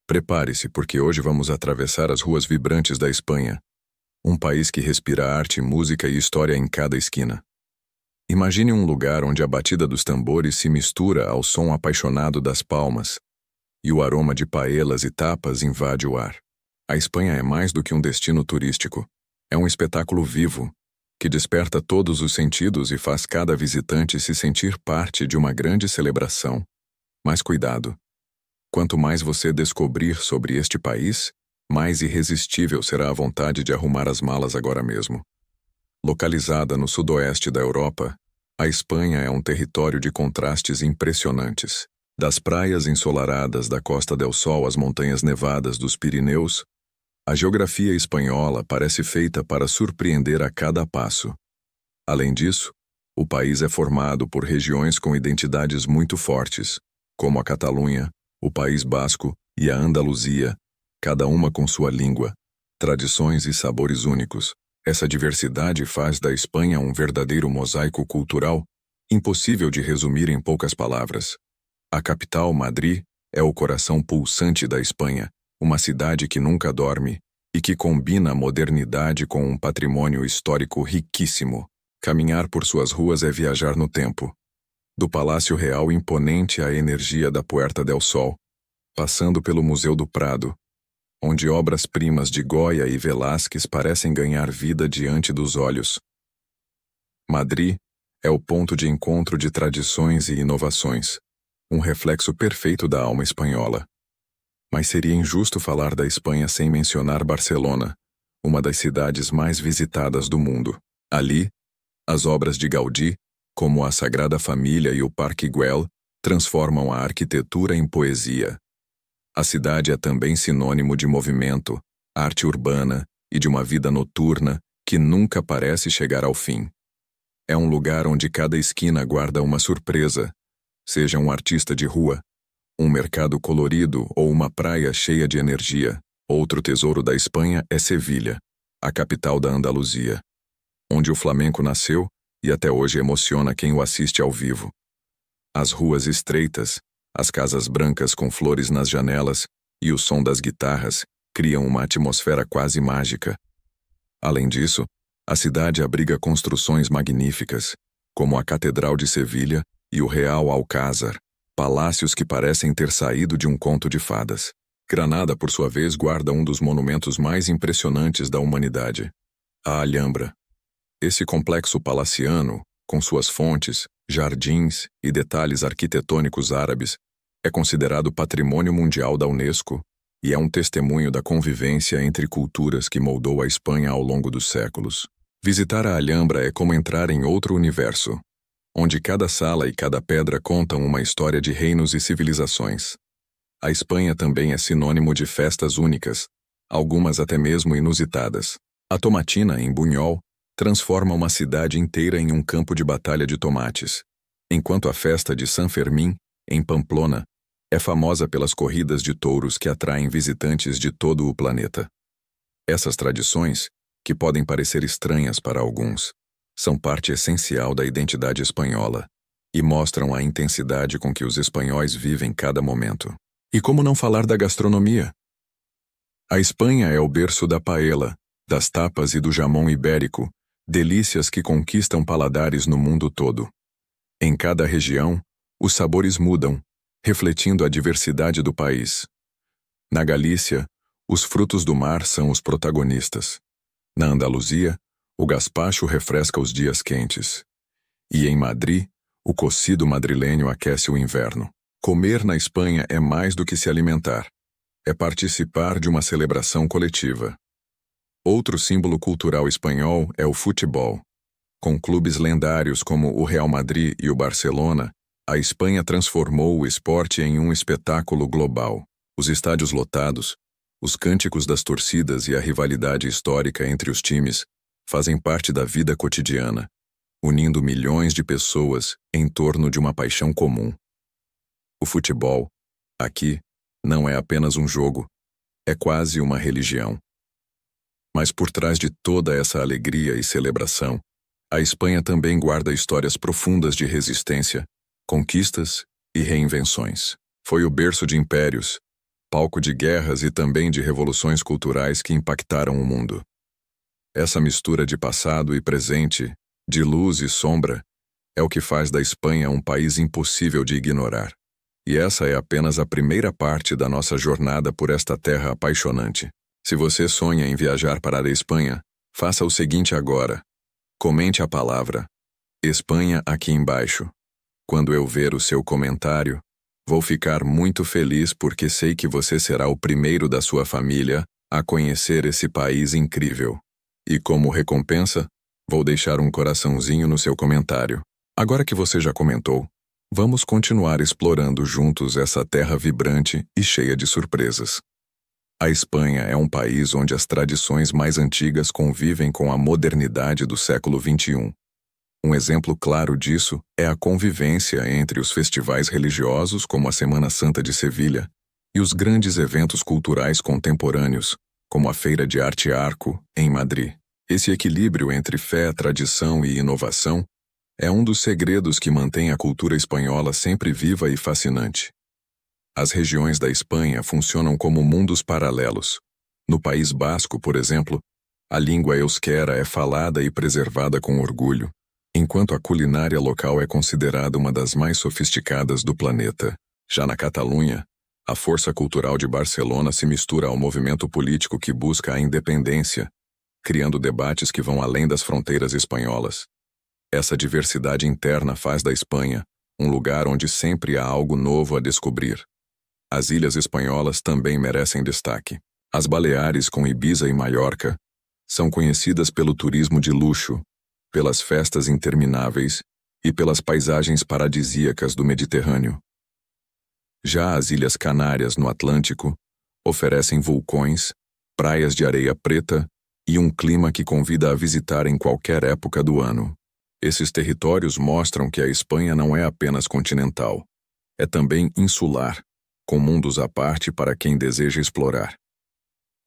Prepare-se, porque hoje vamos atravessar as ruas vibrantes da Espanha, um país que respira arte, música e história em cada esquina. Imagine um lugar onde a batida dos tambores se mistura ao som apaixonado das palmas e o aroma de paellas e tapas invade o ar. A Espanha é mais do que um destino turístico. É um espetáculo vivo, que desperta todos os sentidos e faz cada visitante se sentir parte de uma grande celebração. Mas cuidado! Quanto mais você descobrir sobre este país, mais irresistível será a vontade de arrumar as malas agora mesmo. Localizada no sudoeste da Europa, a Espanha é um território de contrastes impressionantes. Das praias ensolaradas da Costa del Sol às montanhas nevadas dos Pirineus, a geografia espanhola parece feita para surpreender a cada passo. Além disso, o país é formado por regiões com identidades muito fortes, como a Catalunha, o País Basco e a Andaluzia, cada uma com sua língua, tradições e sabores únicos. Essa diversidade faz da Espanha um verdadeiro mosaico cultural, impossível de resumir em poucas palavras. A capital, Madrid, é o coração pulsante da Espanha, uma cidade que nunca dorme e que combina a modernidade com um patrimônio histórico riquíssimo. Caminhar por suas ruas é viajar no tempo. Do Palácio Real imponente à energia da Puerta del Sol, passando pelo Museu do Prado, onde obras-primas de Goya e Velázquez parecem ganhar vida diante dos olhos. Madrid é o ponto de encontro de tradições e inovações, um reflexo perfeito da alma espanhola. Mas seria injusto falar da Espanha sem mencionar Barcelona, uma das cidades mais visitadas do mundo. Ali, as obras de Gaudí, como a Sagrada Família e o Parque Güell, transformam a arquitetura em poesia. A cidade é também sinônimo de movimento, arte urbana e de uma vida noturna que nunca parece chegar ao fim. É um lugar onde cada esquina guarda uma surpresa, seja um artista de rua, um mercado colorido ou uma praia cheia de energia. Outro tesouro da Espanha é Sevilha, a capital da Andaluzia, onde o flamenco nasceu e até hoje emociona quem o assiste ao vivo. As ruas estreitas, as casas brancas com flores nas janelas e o som das guitarras criam uma atmosfera quase mágica. Além disso, a cidade abriga construções magníficas, como a Catedral de Sevilha e o Real Alcázar, palácios que parecem ter saído de um conto de fadas. Granada, por sua vez, guarda um dos monumentos mais impressionantes da humanidade, a Alhambra. Esse complexo palaciano, com suas fontes, jardins e detalhes arquitetônicos árabes, é considerado patrimônio mundial da Unesco e é um testemunho da convivência entre culturas que moldou a Espanha ao longo dos séculos. Visitar a Alhambra é como entrar em outro universo, onde cada sala e cada pedra contam uma história de reinos e civilizações. A Espanha também é sinônimo de festas únicas, algumas até mesmo inusitadas. A tomatina, em Buñol, transforma uma cidade inteira em um campo de batalha de tomates, enquanto a festa de San Fermín, em Pamplona, é famosa pelas corridas de touros que atraem visitantes de todo o planeta. Essas tradições, que podem parecer estranhas para alguns, são parte essencial da identidade espanhola e mostram a intensidade com que os espanhóis vivem cada momento. E como não falar da gastronomia? A Espanha é o berço da paella, das tapas e do jamón ibérico, delícias que conquistam paladares no mundo todo. Em cada região, os sabores mudam, refletindo a diversidade do país. Na Galícia, os frutos do mar são os protagonistas. Na Andaluzia, o gazpacho refresca os dias quentes. E em Madrid, o cocido madrilenho aquece o inverno. Comer na Espanha é mais do que se alimentar. É participar de uma celebração coletiva. Outro símbolo cultural espanhol é o futebol. Com clubes lendários como o Real Madrid e o Barcelona, a Espanha transformou o esporte em um espetáculo global. Os estádios lotados, os cânticos das torcidas e a rivalidade histórica entre os times fazem parte da vida cotidiana, unindo milhões de pessoas em torno de uma paixão comum. O futebol, aqui, não é apenas um jogo, é quase uma religião. Mas por trás de toda essa alegria e celebração, a Espanha também guarda histórias profundas de resistência, conquistas e reinvenções. Foi o berço de impérios, palco de guerras e também de revoluções culturais que impactaram o mundo. Essa mistura de passado e presente, de luz e sombra, é o que faz da Espanha um país impossível de ignorar. E essa é apenas a primeira parte da nossa jornada por esta terra apaixonante. Se você sonha em viajar para a Espanha, faça o seguinte agora. Comente a palavra Espanha aqui embaixo. Quando eu ver o seu comentário, vou ficar muito feliz porque sei que você será o primeiro da sua família a conhecer esse país incrível. E como recompensa, vou deixar um coraçãozinho no seu comentário. Agora que você já comentou, vamos continuar explorando juntos essa terra vibrante e cheia de surpresas. A Espanha é um país onde as tradições mais antigas convivem com a modernidade do século XXI. Um exemplo claro disso é a convivência entre os festivais religiosos como a Semana Santa de Sevilha e os grandes eventos culturais contemporâneos, como a Feira de Arte Arco, em Madrid. Esse equilíbrio entre fé, tradição e inovação é um dos segredos que mantém a cultura espanhola sempre viva e fascinante. As regiões da Espanha funcionam como mundos paralelos. No País Basco, por exemplo, a língua euskera é falada e preservada com orgulho, enquanto a culinária local é considerada uma das mais sofisticadas do planeta. Já na Catalunha, a força cultural de Barcelona se mistura ao movimento político que busca a independência, criando debates que vão além das fronteiras espanholas. Essa diversidade interna faz da Espanha um lugar onde sempre há algo novo a descobrir. As ilhas espanholas também merecem destaque. As Baleares, com Ibiza e Maiorca, são conhecidas pelo turismo de luxo, pelas festas intermináveis e pelas paisagens paradisíacas do Mediterrâneo. Já as Ilhas Canárias, no Atlântico, oferecem vulcões, praias de areia preta e um clima que convida a visitar em qualquer época do ano. Esses territórios mostram que a Espanha não é apenas continental, é também insular, com mundos à parte para quem deseja explorar.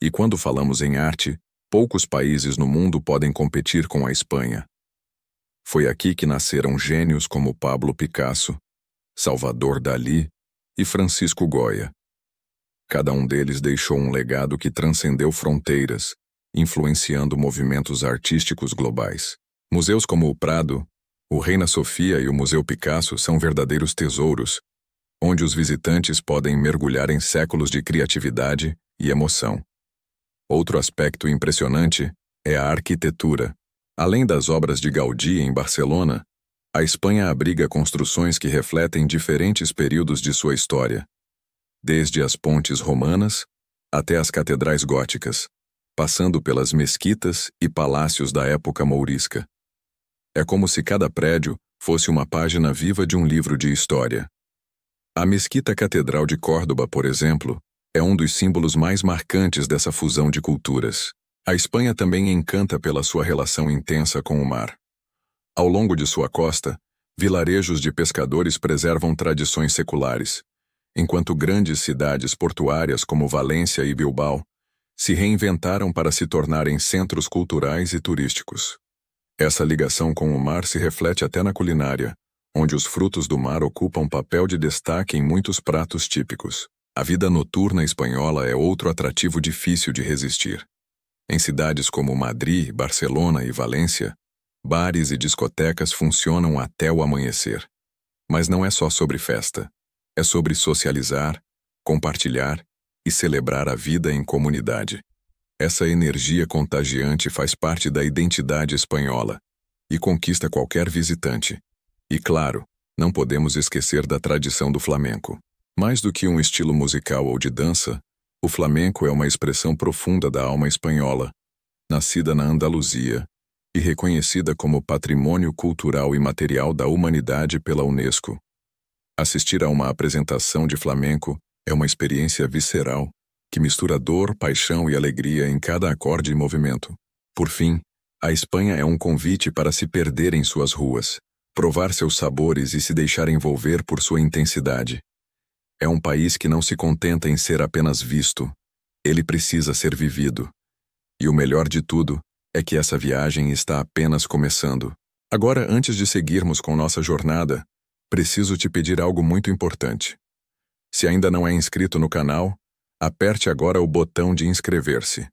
E quando falamos em arte, poucos países no mundo podem competir com a Espanha. Foi aqui que nasceram gênios como Pablo Picasso, Salvador Dalí e Francisco Goya. Cada um deles deixou um legado que transcendeu fronteiras, influenciando movimentos artísticos globais. Museus como o Prado, o Reina Sofia e o Museu Picasso são verdadeiros tesouros, onde os visitantes podem mergulhar em séculos de criatividade e emoção. Outro aspecto impressionante é a arquitetura. Além das obras de Gaudí em Barcelona, a Espanha abriga construções que refletem diferentes períodos de sua história, desde as pontes romanas até as catedrais góticas, passando pelas mesquitas e palácios da época mourisca. É como se cada prédio fosse uma página viva de um livro de história. A Mesquita Catedral de Córdoba, por exemplo, é um dos símbolos mais marcantes dessa fusão de culturas. A Espanha também encanta pela sua relação intensa com o mar. Ao longo de sua costa, vilarejos de pescadores preservam tradições seculares, enquanto grandes cidades portuárias como Valência e Bilbao se reinventaram para se tornarem centros culturais e turísticos. Essa ligação com o mar se reflete até na culinária, onde os frutos do mar ocupam papel de destaque em muitos pratos típicos. A vida noturna espanhola é outro atrativo difícil de resistir. Em cidades como Madrid, Barcelona e Valência, bares e discotecas funcionam até o amanhecer. Mas não é só sobre festa. É sobre socializar, compartilhar e celebrar a vida em comunidade. Essa energia contagiante faz parte da identidade espanhola e conquista qualquer visitante. E claro, não podemos esquecer da tradição do flamenco. Mais do que um estilo musical ou de dança, o flamenco é uma expressão profunda da alma espanhola, nascida na Andaluzia e reconhecida como patrimônio cultural e material da humanidade pela Unesco. Assistir a uma apresentação de flamenco é uma experiência visceral, que mistura dor, paixão e alegria em cada acorde e movimento. Por fim, a Espanha é um convite para se perder em suas ruas, provar seus sabores e se deixar envolver por sua intensidade. É um país que não se contenta em ser apenas visto, ele precisa ser vivido. E o melhor de tudo é que essa viagem está apenas começando. Agora, antes de seguirmos com nossa jornada, preciso te pedir algo muito importante. Se ainda não é inscrito no canal, Aperte agora o botão de inscrever-se.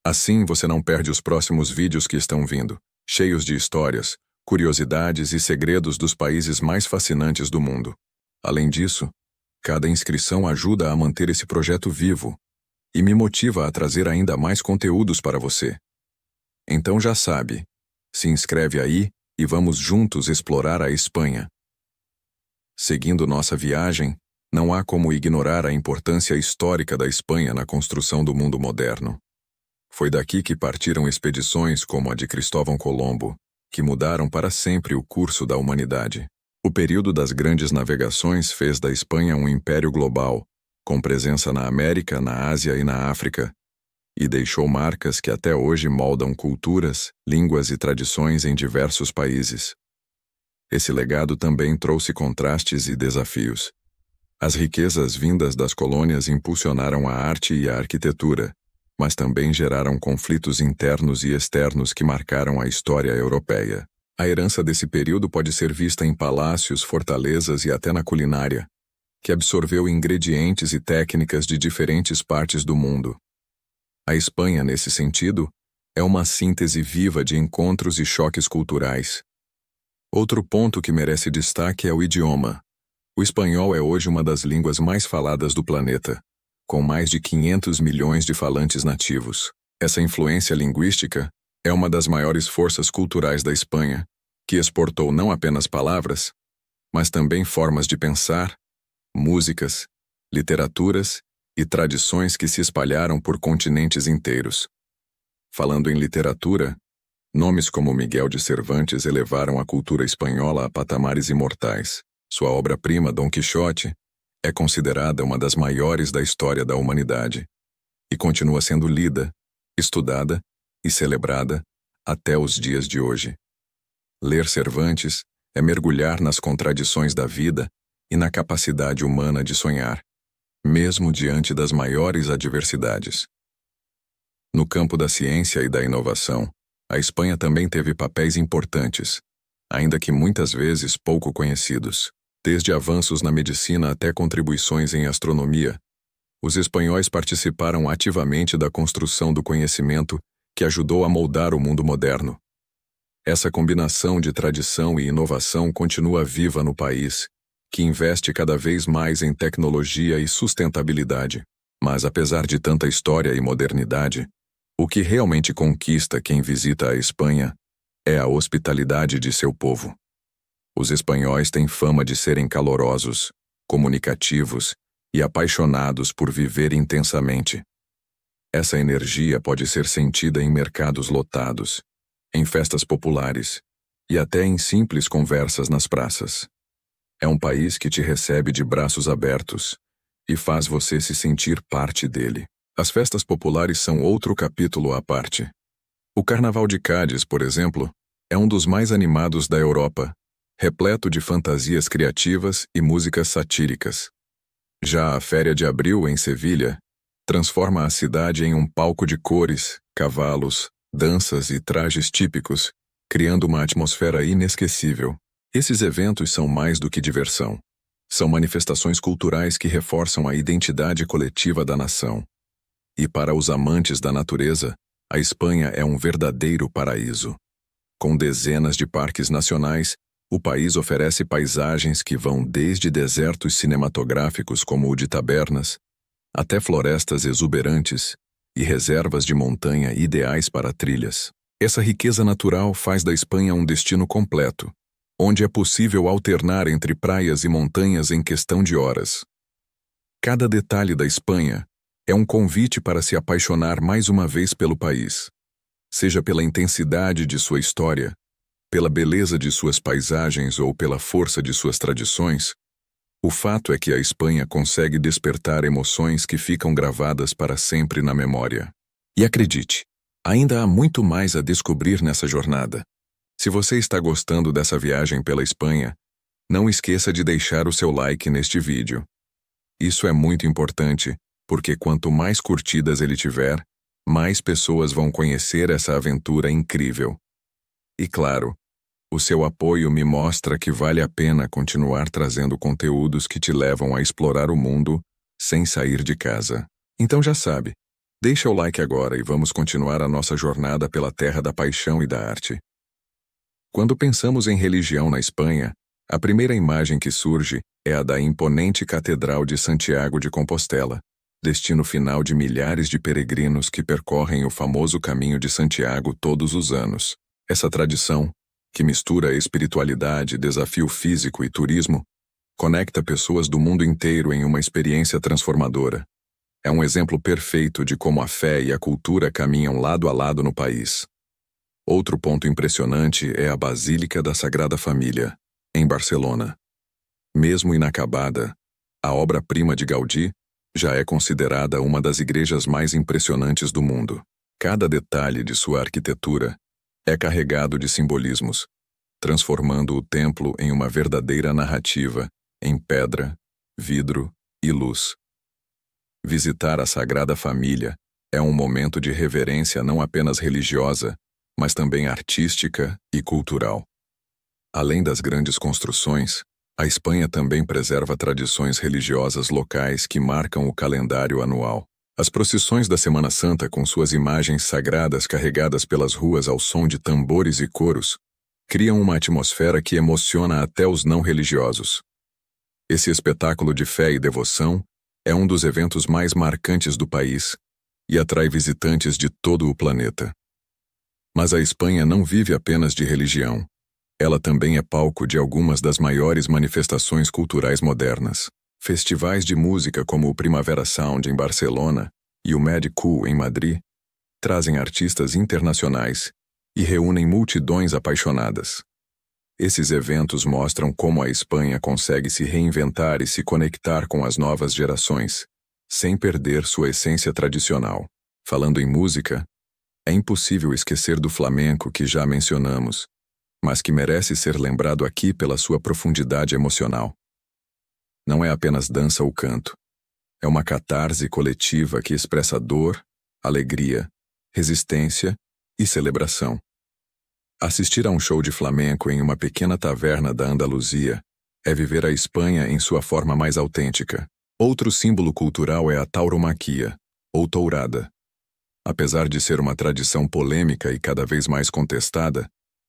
Assim você não perde os próximos vídeos que estão vindo, cheios de histórias, curiosidades e segredos dos países mais fascinantes do mundo. Além disso, cada inscrição ajuda a manter esse projeto vivo e me motiva a trazer ainda mais conteúdos para você. Então já sabe, se inscreve aí e vamos juntos explorar a Espanha. Seguindo nossa viagem, não há como ignorar a importância histórica da Espanha na construção do mundo moderno. Foi daqui que partiram expedições como a de Cristóvão Colombo, que mudaram para sempre o curso da humanidade. O período das grandes navegações fez da Espanha um império global, com presença na América, na Ásia e na África, e deixou marcas que até hoje moldam culturas, línguas e tradições em diversos países. Esse legado também trouxe contrastes e desafios. As riquezas vindas das colônias impulsionaram a arte e a arquitetura, mas também geraram conflitos internos e externos que marcaram a história europeia. A herança desse período pode ser vista em palácios, fortalezas e até na culinária, que absorveu ingredientes e técnicas de diferentes partes do mundo. A Espanha, nesse sentido, é uma síntese viva de encontros e choques culturais. Outro ponto que merece destaque é o idioma. O espanhol é hoje uma das línguas mais faladas do planeta, com mais de 500 milhões de falantes nativos. Essa influência linguística é uma das maiores forças culturais da Espanha, que exportou não apenas palavras, mas também formas de pensar, músicas, literaturas e tradições que se espalharam por continentes inteiros. Falando em literatura, nomes como Miguel de Cervantes elevaram a cultura espanhola a patamares imortais. Sua obra-prima, Dom Quixote, é considerada uma das maiores da história da humanidade e continua sendo lida, estudada e celebrada até os dias de hoje. Ler Cervantes é mergulhar nas contradições da vida e na capacidade humana de sonhar, mesmo diante das maiores adversidades. No campo da ciência e da inovação, a Espanha também teve papéis importantes, ainda que muitas vezes pouco conhecidos. Desde avanços na medicina até contribuições em astronomia, os espanhóis participaram ativamente da construção do conhecimento que ajudou a moldar o mundo moderno. Essa combinação de tradição e inovação continua viva no país, que investe cada vez mais em tecnologia e sustentabilidade. Mas apesar de tanta história e modernidade, o que realmente conquista quem visita a Espanha é a hospitalidade de seu povo. Os espanhóis têm fama de serem calorosos, comunicativos e apaixonados por viver intensamente. Essa energia pode ser sentida em mercados lotados, em festas populares e até em simples conversas nas praças. É um país que te recebe de braços abertos e faz você se sentir parte dele. As festas populares são outro capítulo à parte. O Carnaval de Cádiz, por exemplo, é um dos mais animados da Europa, repleto de fantasias criativas e músicas satíricas. Já a Féria de Abril, em Sevilha, transforma a cidade em um palco de cores, cavalos, danças e trajes típicos, criando uma atmosfera inesquecível. Esses eventos são mais do que diversão. São manifestações culturais que reforçam a identidade coletiva da nação. E para os amantes da natureza, a Espanha é um verdadeiro paraíso. Com dezenas de parques nacionais, o país oferece paisagens que vão desde desertos cinematográficos como o de Tabernas, até florestas exuberantes e reservas de montanha ideais para trilhas. Essa riqueza natural faz da Espanha um destino completo, onde é possível alternar entre praias e montanhas em questão de horas. Cada detalhe da Espanha é um convite para se apaixonar mais uma vez pelo país, seja pela intensidade de sua história, pela beleza de suas paisagens ou pela força de suas tradições. O fato é que a Espanha consegue despertar emoções que ficam gravadas para sempre na memória. E acredite, ainda há muito mais a descobrir nessa jornada. Se você está gostando dessa viagem pela Espanha, não esqueça de deixar o seu like neste vídeo. Isso é muito importante, porque quanto mais curtidas ele tiver, mais pessoas vão conhecer essa aventura incrível. E claro, o seu apoio me mostra que vale a pena continuar trazendo conteúdos que te levam a explorar o mundo sem sair de casa. Então já sabe, deixa o like agora e vamos continuar a nossa jornada pela terra da paixão e da arte. Quando pensamos em religião na Espanha, a primeira imagem que surge é a da imponente Catedral de Santiago de Compostela, destino final de milhares de peregrinos que percorrem o famoso Caminho de Santiago todos os anos. Essa tradição, que mistura espiritualidade, desafio físico e turismo, conecta pessoas do mundo inteiro em uma experiência transformadora. É um exemplo perfeito de como a fé e a cultura caminham lado a lado no país. Outro ponto impressionante é a Basílica da Sagrada Família, em Barcelona. Mesmo inacabada, a obra-prima de Gaudí já é considerada uma das igrejas mais impressionantes do mundo. Cada detalhe de sua arquitetura é carregado de simbolismos, transformando o templo em uma verdadeira narrativa em pedra, vidro e luz. Visitar a Sagrada Família é um momento de reverência não apenas religiosa, mas também artística e cultural. Além das grandes construções, a Espanha também preserva tradições religiosas locais que marcam o calendário anual. As procissões da Semana Santa, com suas imagens sagradas carregadas pelas ruas ao som de tambores e coros, criam uma atmosfera que emociona até os não religiosos. Esse espetáculo de fé e devoção é um dos eventos mais marcantes do país e atrai visitantes de todo o planeta. Mas a Espanha não vive apenas de religião. Ela também é palco de algumas das maiores manifestações culturais modernas. Festivais de música como o Primavera Sound em Barcelona e o Mad Cool em Madrid trazem artistas internacionais e reúnem multidões apaixonadas. Esses eventos mostram como a Espanha consegue se reinventar e se conectar com as novas gerações, sem perder sua essência tradicional. Falando em música, é impossível esquecer do flamenco que já mencionamos, mas que merece ser lembrado aqui pela sua profundidade emocional. Não é apenas dança ou canto. É uma catarse coletiva que expressa dor, alegria, resistência e celebração. Assistir a um show de flamenco em uma pequena taverna da Andaluzia é viver a Espanha em sua forma mais autêntica. Outro símbolo cultural é a tauromaquia, ou tourada. Apesar de ser uma tradição polêmica e cada vez mais contestada,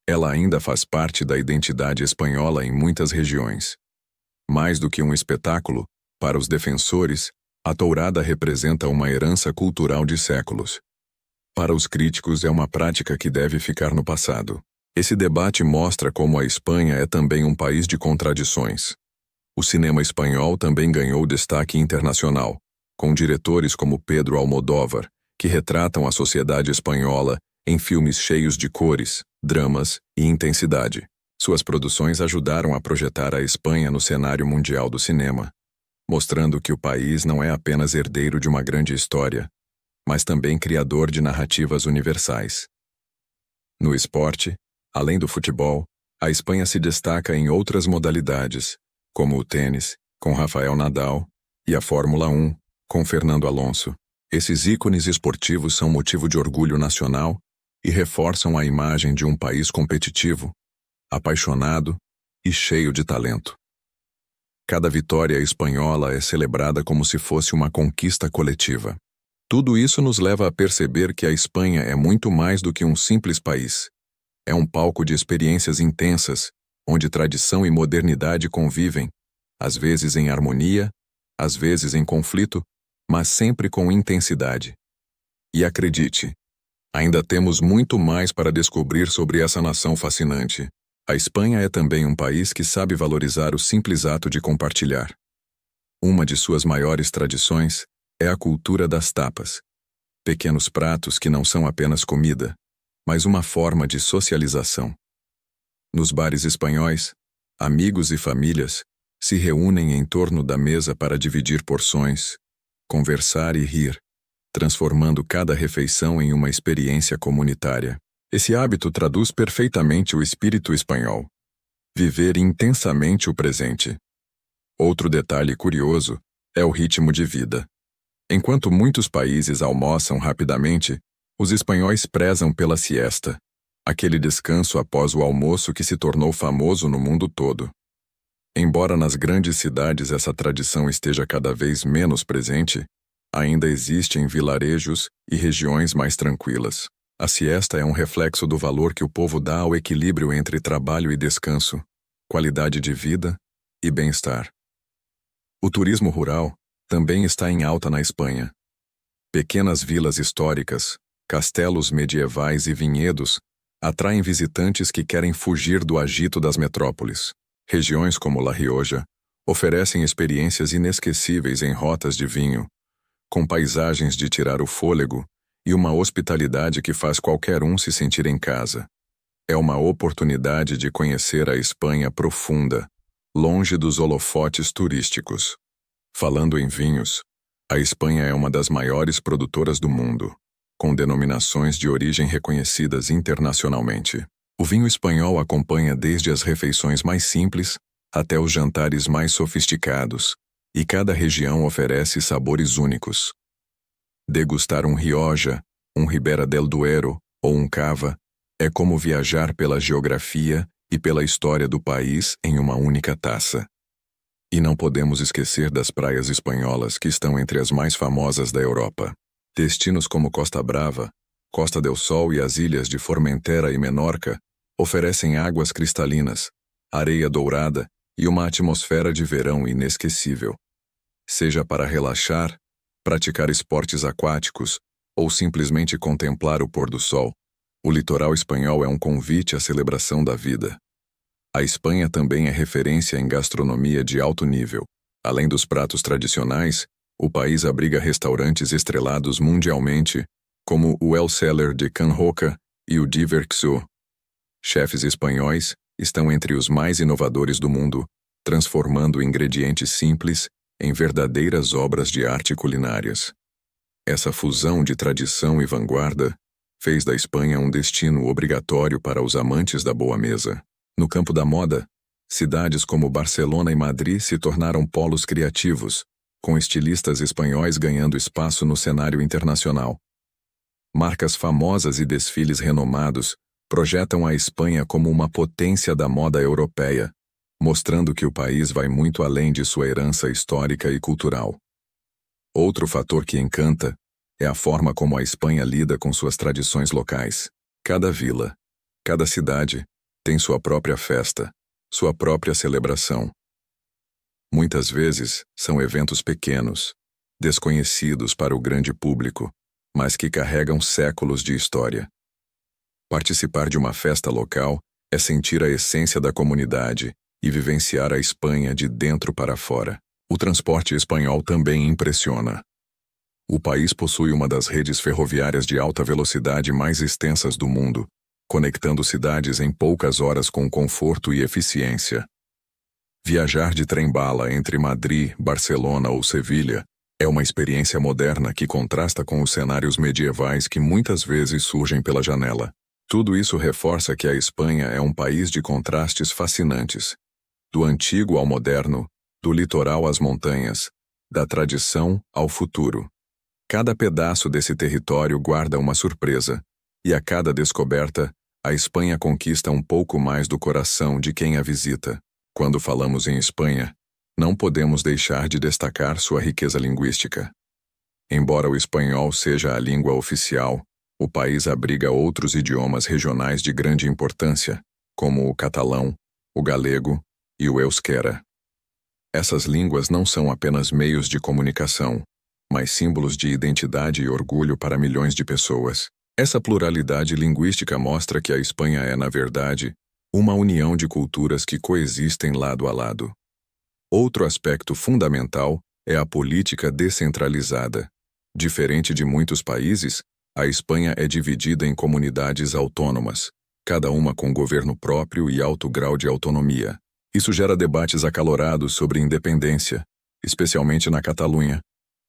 ela ainda faz parte da identidade espanhola em muitas regiões. Mais do que um espetáculo, para os defensores, a tourada representa uma herança cultural de séculos. Para os críticos, é uma prática que deve ficar no passado. Esse debate mostra como a Espanha é também um país de contradições. O cinema espanhol também ganhou destaque internacional, com diretores como Pedro Almodóvar, que retratam a sociedade espanhola em filmes cheios de cores, dramas e intensidade. Suas produções ajudaram a projetar a Espanha no cenário mundial do cinema, mostrando que o país não é apenas herdeiro de uma grande história, mas também criador de narrativas universais. No esporte, além do futebol, a Espanha se destaca em outras modalidades, como o tênis, com Rafael Nadal, e a Fórmula 1, com Fernando Alonso. Esses ícones esportivos são motivo de orgulho nacional e reforçam a imagem de um país competitivo, apaixonado e cheio de talento. Cada vitória espanhola é celebrada como se fosse uma conquista coletiva. Tudo isso nos leva a perceber que a Espanha é muito mais do que um simples país. É um palco de experiências intensas, onde tradição e modernidade convivem, às vezes em harmonia, às vezes em conflito, mas sempre com intensidade. E acredite, ainda temos muito mais para descobrir sobre essa nação fascinante. A Espanha é também um país que sabe valorizar o simples ato de compartilhar. Uma de suas maiores tradições é a cultura das tapas. Pequenos pratos que não são apenas comida, mas uma forma de socialização. Nos bares espanhóis, amigos e famílias se reúnem em torno da mesa para dividir porções, conversar e rir, transformando cada refeição em uma experiência comunitária. Esse hábito traduz perfeitamente o espírito espanhol. Viver intensamente o presente. Outro detalhe curioso é o ritmo de vida. Enquanto muitos países almoçam rapidamente, os espanhóis prezam pela siesta, aquele descanso após o almoço que se tornou famoso no mundo todo. Embora nas grandes cidades essa tradição esteja cada vez menos presente, ainda existe em vilarejos e regiões mais tranquilas. A siesta é um reflexo do valor que o povo dá ao equilíbrio entre trabalho e descanso, qualidade de vida e bem-estar. O turismo rural também está em alta na Espanha. Pequenas vilas históricas, castelos medievais e vinhedos atraem visitantes que querem fugir do agito das metrópoles. Regiões como La Rioja oferecem experiências inesquecíveis em rotas de vinho, com paisagens de tirar o fôlego e uma hospitalidade que faz qualquer um se sentir em casa. É uma oportunidade de conhecer a Espanha profunda, longe dos holofotes turísticos. Falando em vinhos, a Espanha é uma das maiores produtoras do mundo, com denominações de origem reconhecidas internacionalmente. O vinho espanhol acompanha desde as refeições mais simples até os jantares mais sofisticados, e cada região oferece sabores únicos. Degustar um Rioja, um Ribera del Duero ou um Cava é como viajar pela geografia e pela história do país em uma única taça. E não podemos esquecer das praias espanholas que estão entre as mais famosas da Europa. Destinos como Costa Brava, Costa del Sol e as ilhas de Formentera e Menorca oferecem águas cristalinas, areia dourada e uma atmosfera de verão inesquecível. Seja para relaxar, praticar esportes aquáticos ou simplesmente contemplar o pôr do sol, o litoral espanhol é um convite à celebração da vida. A Espanha também é referência em gastronomia de alto nível. Além dos pratos tradicionais, o país abriga restaurantes estrelados mundialmente, como o El Celler de Can Roca e o Diverxo. Chefes espanhóis estão entre os mais inovadores do mundo, transformando ingredientes simples em verdadeiras obras de arte culinárias. Essa fusão de tradição e vanguarda fez da Espanha um destino obrigatório para os amantes da boa mesa. No campo da moda, cidades como Barcelona e Madrid se tornaram polos criativos, com estilistas espanhóis ganhando espaço no cenário internacional. Marcas famosas e desfiles renomados projetam a Espanha como uma potência da moda europeia, mostrando que o país vai muito além de sua herança histórica e cultural. Outro fator que encanta é a forma como a Espanha lida com suas tradições locais. Cada vila, cada cidade, tem sua própria festa, sua própria celebração. Muitas vezes são eventos pequenos, desconhecidos para o grande público, mas que carregam séculos de história. Participar de uma festa local é sentir a essência da comunidade e vivenciar a Espanha de dentro para fora. O transporte espanhol também impressiona. O país possui uma das redes ferroviárias de alta velocidade mais extensas do mundo, conectando cidades em poucas horas com conforto e eficiência. Viajar de trem-bala entre Madrid, Barcelona ou Sevilha é uma experiência moderna que contrasta com os cenários medievais que muitas vezes surgem pela janela. Tudo isso reforça que a Espanha é um país de contrastes fascinantes, do antigo ao moderno, do litoral às montanhas, da tradição ao futuro. Cada pedaço desse território guarda uma surpresa, e a cada descoberta, a Espanha conquista um pouco mais do coração de quem a visita. Quando falamos em Espanha, não podemos deixar de destacar sua riqueza linguística. Embora o espanhol seja a língua oficial, o país abriga outros idiomas regionais de grande importância, como o catalão, o galego e o euskera. Essas línguas não são apenas meios de comunicação, mas símbolos de identidade e orgulho para milhões de pessoas. Essa pluralidade linguística mostra que a Espanha é, na verdade, uma união de culturas que coexistem lado a lado. Outro aspecto fundamental é a política descentralizada. Diferente de muitos países, a Espanha é dividida em comunidades autônomas, cada uma com governo próprio e alto grau de autonomia. Isso gera debates acalorados sobre independência, especialmente na Catalunha,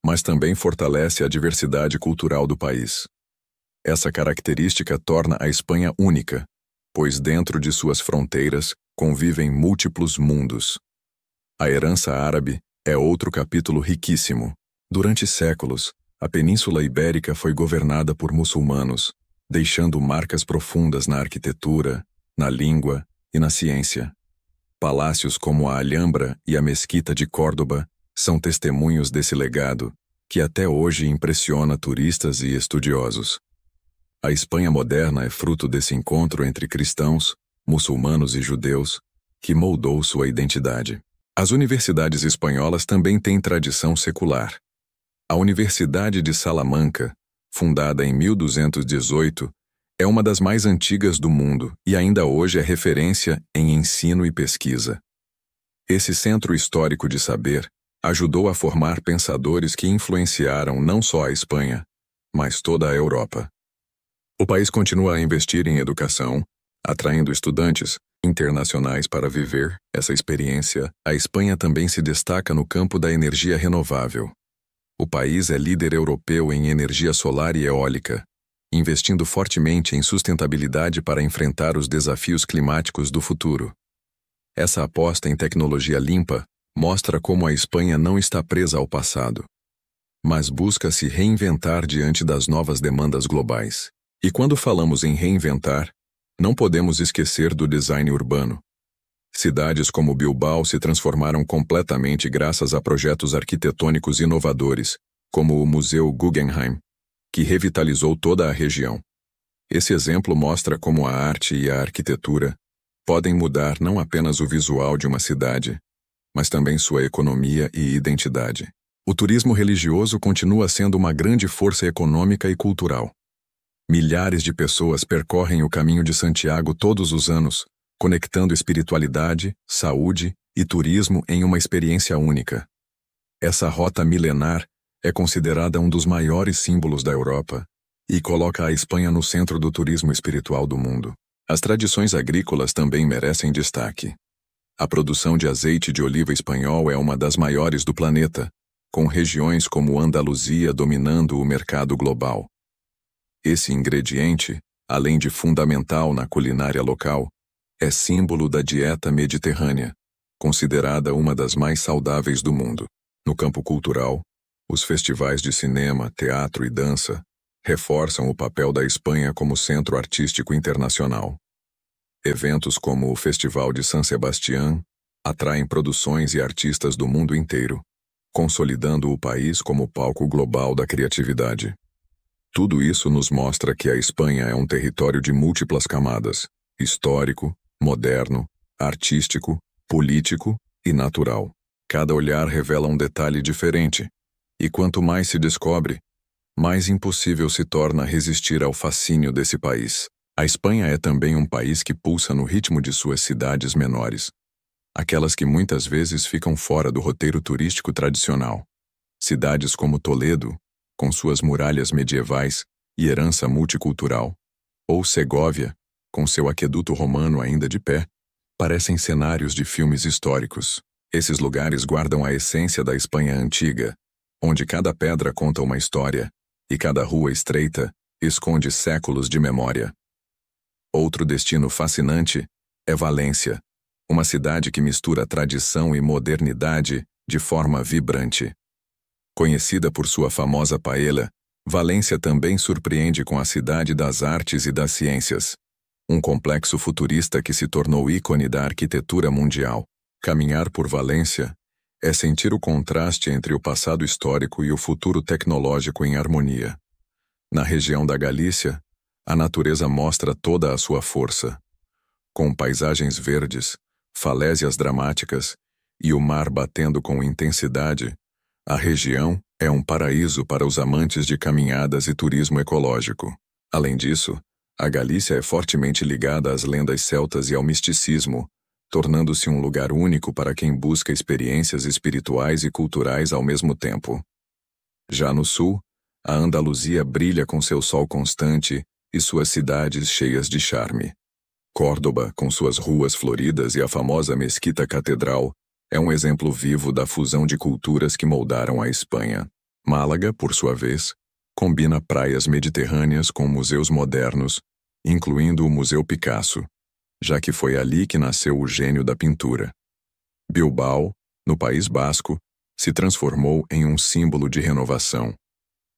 mas também fortalece a diversidade cultural do país. Essa característica torna a Espanha única, pois dentro de suas fronteiras convivem múltiplos mundos. A herança árabe é outro capítulo riquíssimo. Durante séculos, a Península Ibérica foi governada por muçulmanos, deixando marcas profundas na arquitetura, na língua e na ciência. Palácios como a Alhambra e a Mesquita de Córdoba são testemunhos desse legado, que até hoje impressiona turistas e estudiosos. A Espanha moderna é fruto desse encontro entre cristãos, muçulmanos e judeus, que moldou sua identidade. As universidades espanholas também têm tradição secular. A Universidade de Salamanca, fundada em 1218, é uma das mais antigas do mundo e ainda hoje é referência em ensino e pesquisa. Esse centro histórico de saber ajudou a formar pensadores que influenciaram não só a Espanha, mas toda a Europa. O país continua a investir em educação, atraindo estudantes internacionais para viver essa experiência. A Espanha também se destaca no campo da energia renovável. O país é líder europeu em energia solar e eólica, investindo fortemente em sustentabilidade para enfrentar os desafios climáticos do futuro. Essa aposta em tecnologia limpa mostra como a Espanha não está presa ao passado, mas busca se reinventar diante das novas demandas globais. E quando falamos em reinventar, não podemos esquecer do design urbano. Cidades como Bilbao se transformaram completamente graças a projetos arquitetônicos inovadores, como o Museu Guggenheim, que revitalizou toda a região. Esse exemplo mostra como a arte e a arquitetura podem mudar não apenas o visual de uma cidade, mas também sua economia e identidade. O turismo religioso continua sendo uma grande força econômica e cultural. Milhares de pessoas percorrem o Caminho de Santiago todos os anos, conectando espiritualidade, saúde e turismo em uma experiência única. Essa rota milenar é considerada um dos maiores símbolos da Europa e coloca a Espanha no centro do turismo espiritual do mundo. As tradições agrícolas também merecem destaque. A produção de azeite de oliva espanhol é uma das maiores do planeta, com regiões como Andaluzia dominando o mercado global. Esse ingrediente, além de fundamental na culinária local, é símbolo da dieta mediterrânea, considerada uma das mais saudáveis do mundo. No campo cultural, os festivais de cinema, teatro e dança reforçam o papel da Espanha como centro artístico internacional. Eventos como o Festival de San Sebastián atraem produções e artistas do mundo inteiro, consolidando o país como palco global da criatividade. Tudo isso nos mostra que a Espanha é um território de múltiplas camadas: histórico, moderno, artístico, político e natural. Cada olhar revela um detalhe diferente, e quanto mais se descobre, mais impossível se torna resistir ao fascínio desse país. A Espanha é também um país que pulsa no ritmo de suas cidades menores, aquelas que muitas vezes ficam fora do roteiro turístico tradicional. Cidades como Toledo, com suas muralhas medievais e herança multicultural, ou Segóvia, com seu aqueduto romano ainda de pé, parecem cenários de filmes históricos. Esses lugares guardam a essência da Espanha antiga, onde cada pedra conta uma história e cada rua estreita esconde séculos de memória. Outro destino fascinante é Valência, uma cidade que mistura tradição e modernidade de forma vibrante. Conhecida por sua famosa paella, Valência também surpreende com a cidade das artes e das ciências, um complexo futurista que se tornou ícone da arquitetura mundial. Caminhar por Valência é sentir o contraste entre o passado histórico e o futuro tecnológico em harmonia. Na região da Galícia, a natureza mostra toda a sua força. Com paisagens verdes, falésias dramáticas e o mar batendo com intensidade, a região é um paraíso para os amantes de caminhadas e turismo ecológico. Além disso, a Galícia é fortemente ligada às lendas celtas e ao misticismo, tornando-se um lugar único para quem busca experiências espirituais e culturais ao mesmo tempo. Já no sul, a Andaluzia brilha com seu sol constante e suas cidades cheias de charme. Córdoba, com suas ruas floridas e a famosa Mesquita Catedral, é um exemplo vivo da fusão de culturas que moldaram a Espanha. Málaga, por sua vez, combina praias mediterrâneas com museus modernos, incluindo o Museu Picasso, já que foi ali que nasceu o gênio da pintura. Bilbao, no País Basco, se transformou em um símbolo de renovação.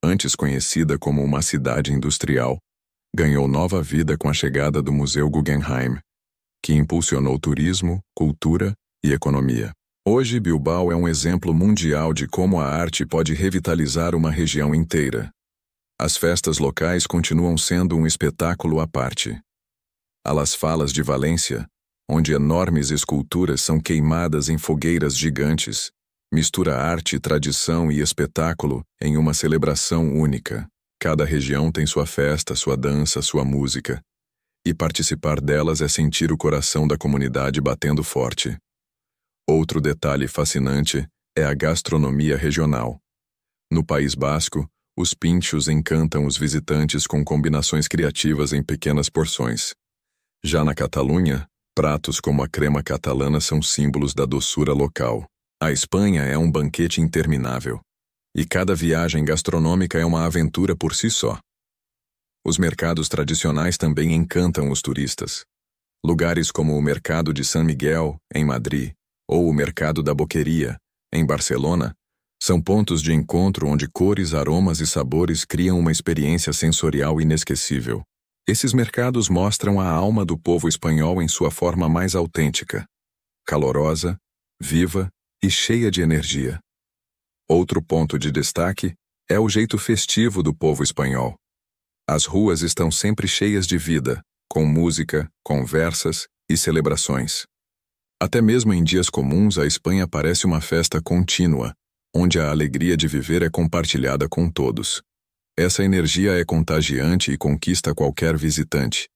Antes conhecida como uma cidade industrial, ganhou nova vida com a chegada do Museu Guggenheim, que impulsionou turismo, cultura e economia. Hoje, Bilbao é um exemplo mundial de como a arte pode revitalizar uma região inteira. As festas locais continuam sendo um espetáculo à parte. Há Las Falas de Valência, onde enormes esculturas são queimadas em fogueiras gigantes, mistura arte, tradição e espetáculo em uma celebração única. Cada região tem sua festa, sua dança, sua música, e participar delas é sentir o coração da comunidade batendo forte. Outro detalhe fascinante é a gastronomia regional. No País Basco, os pinchos encantam os visitantes com combinações criativas em pequenas porções. Já na Catalunha, pratos como a crema catalana são símbolos da doçura local. A Espanha é um banquete interminável, e cada viagem gastronômica é uma aventura por si só. Os mercados tradicionais também encantam os turistas. Lugares como o Mercado de San Miguel, em Madrid, ou o Mercado da Boqueria, em Barcelona, são pontos de encontro onde cores, aromas e sabores criam uma experiência sensorial inesquecível. Esses mercados mostram a alma do povo espanhol em sua forma mais autêntica, calorosa, viva e cheia de energia. Outro ponto de destaque é o jeito festivo do povo espanhol. As ruas estão sempre cheias de vida, com música, conversas e celebrações. Até mesmo em dias comuns, a Espanha parece uma festa contínua, onde a alegria de viver é compartilhada com todos. Essa energia é contagiante e conquista qualquer visitante.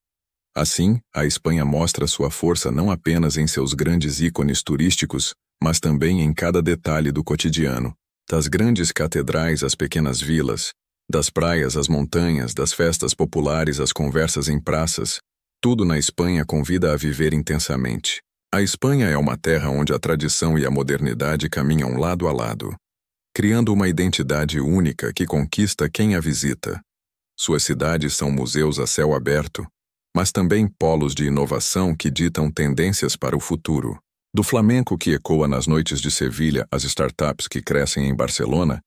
Assim, a Espanha mostra sua força não apenas em seus grandes ícones turísticos, mas também em cada detalhe do cotidiano. Das grandes catedrais às pequenas vilas, das praias às montanhas, das festas populares às conversas em praças, tudo na Espanha convida a viver intensamente. A Espanha é uma terra onde a tradição e a modernidade caminham lado a lado, criando uma identidade única que conquista quem a visita. Suas cidades são museus a céu aberto, mas também polos de inovação que ditam tendências para o futuro. Do flamenco que ecoa nas noites de Sevilha às startups que crescem em Barcelona,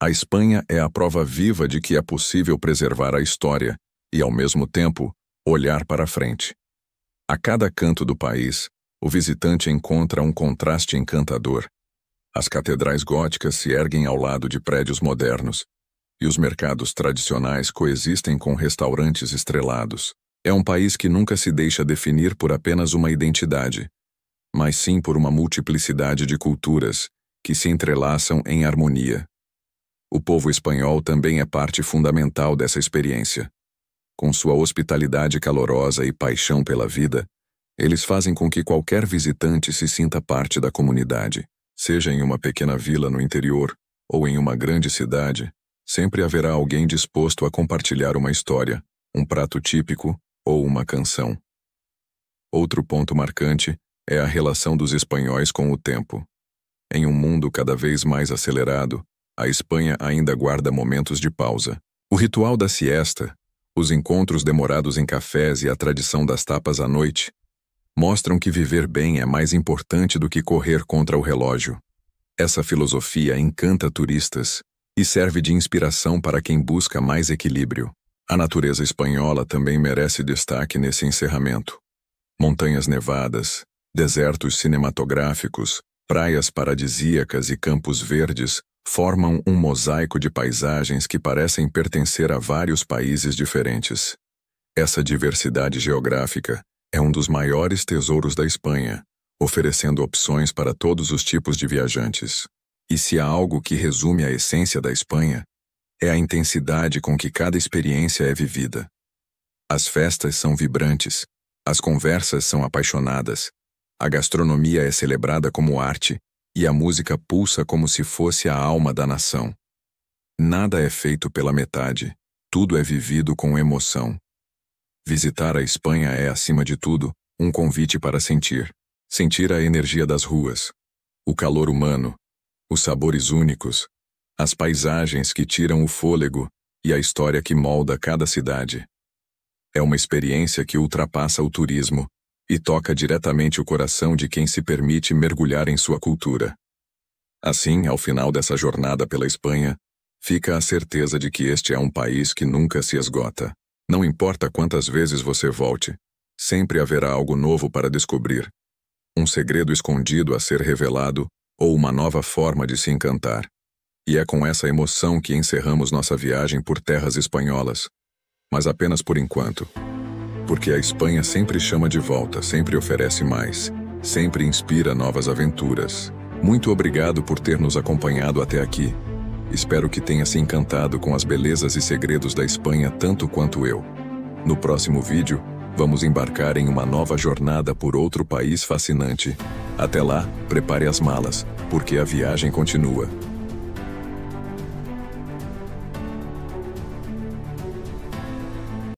a Espanha é a prova viva de que é possível preservar a história e, ao mesmo tempo, olhar para frente. A cada canto do país, o visitante encontra um contraste encantador. As catedrais góticas se erguem ao lado de prédios modernos, e os mercados tradicionais coexistem com restaurantes estrelados. É um país que nunca se deixa definir por apenas uma identidade, mas sim por uma multiplicidade de culturas que se entrelaçam em harmonia. O povo espanhol também é parte fundamental dessa experiência. Com sua hospitalidade calorosa e paixão pela vida, eles fazem com que qualquer visitante se sinta parte da comunidade. Seja em uma pequena vila no interior ou em uma grande cidade, sempre haverá alguém disposto a compartilhar uma história, um prato típico ou uma canção. Outro ponto marcante é a relação dos espanhóis com o tempo. Em um mundo cada vez mais acelerado, a Espanha ainda guarda momentos de pausa. O ritual da siesta, os encontros demorados em cafés e a tradição das tapas à noite mostram que viver bem é mais importante do que correr contra o relógio. Essa filosofia encanta turistas e serve de inspiração para quem busca mais equilíbrio. A natureza espanhola também merece destaque nesse encerramento. Montanhas nevadas, desertos cinematográficos, praias paradisíacas e campos verdes formam um mosaico de paisagens que parecem pertencer a vários países diferentes. Essa diversidade geográfica é um dos maiores tesouros da Espanha, oferecendo opções para todos os tipos de viajantes. E se há algo que resume a essência da Espanha, é a intensidade com que cada experiência é vivida. As festas são vibrantes, as conversas são apaixonadas, a gastronomia é celebrada como arte e a música pulsa como se fosse a alma da nação. Nada é feito pela metade, tudo é vivido com emoção. Visitar a Espanha é, acima de tudo, um convite para sentir a energia das ruas, o calor humano, os sabores únicos, as paisagens que tiram o fôlego e a história que molda cada cidade. É uma experiência que ultrapassa o turismo e toca diretamente o coração de quem se permite mergulhar em sua cultura. Assim, ao final dessa jornada pela Espanha, fica a certeza de que este é um país que nunca se esgota. Não importa quantas vezes você volte, sempre haverá algo novo para descobrir, um segredo escondido a ser revelado ou uma nova forma de se encantar. E é com essa emoção que encerramos nossa viagem por terras espanholas. Mas apenas por enquanto. Porque a Espanha sempre chama de volta, sempre oferece mais, sempre inspira novas aventuras. Muito obrigado por ter nos acompanhado até aqui. Espero que tenha se encantado com as belezas e segredos da Espanha tanto quanto eu. No próximo vídeo, vamos embarcar em uma nova jornada por outro país fascinante. Até lá, prepare as malas, porque a viagem continua.